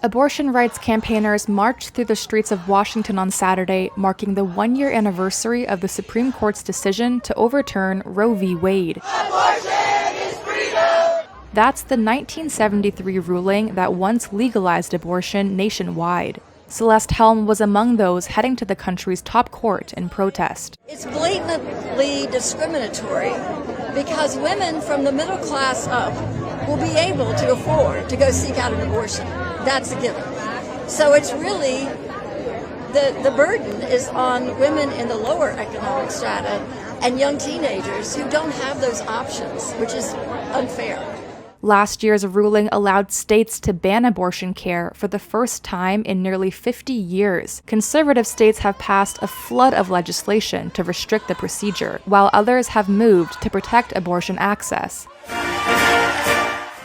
Abortion rights campaigners marched through the streets of Washington on Saturday, marking the one-year anniversary of the Supreme Court's decision to overturn Roe v. Wade. Abortion is freedom! That's the 1973 ruling that once legalized abortion nationwide. Celeste Helm was among those heading to the country's top court in protest. It's blatantly discriminatory because women from the middle class up will be able to afford to go seek out an abortion. That's a given. So it's really, the burden is on women in the lower economic strata and young teenagers who don't have those options, which is unfair. Last year's ruling allowed states to ban abortion care for the first time in nearly 50 years. Conservative states have passed a flood of legislation to restrict the procedure, while others have moved to protect abortion access.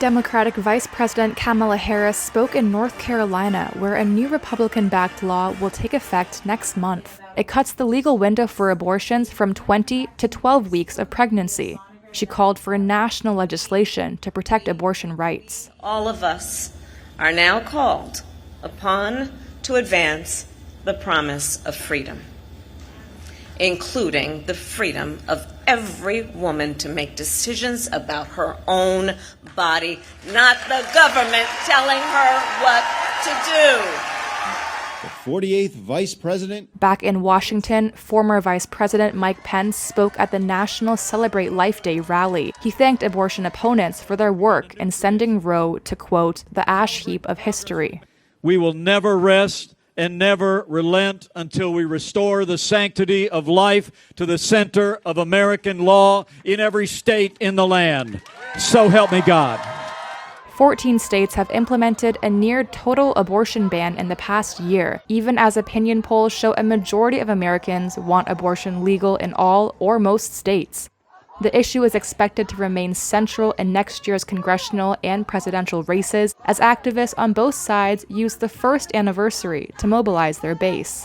Democratic Vice President Kamala Harris spoke in North Carolina, where a new Republican-backed law will take effect next month. It cuts the legal window for abortions from 20 to 12 weeks of pregnancy. She called for national legislation to protect abortion rights. All of us are now called upon to advance the promise of freedom, including the freedom of every woman to make decisions about her own body, not the government telling her what to do. The 48th Vice President. Back in Washington, former Vice President Mike Pence spoke at the National Celebrate Life Day rally. He thanked abortion opponents for their work in sending Roe to, quote, the ash heap of history. We will never rest and never relent until we restore the sanctity of life to the center of American law in every state in the land. So help me God. 14 states have implemented a near-total abortion ban in the past year, even as opinion polls show a majority of Americans want abortion legal in all or most states. The issue is expected to remain central in next year's congressional and presidential races, as activists on both sides use the first anniversary to mobilize their base.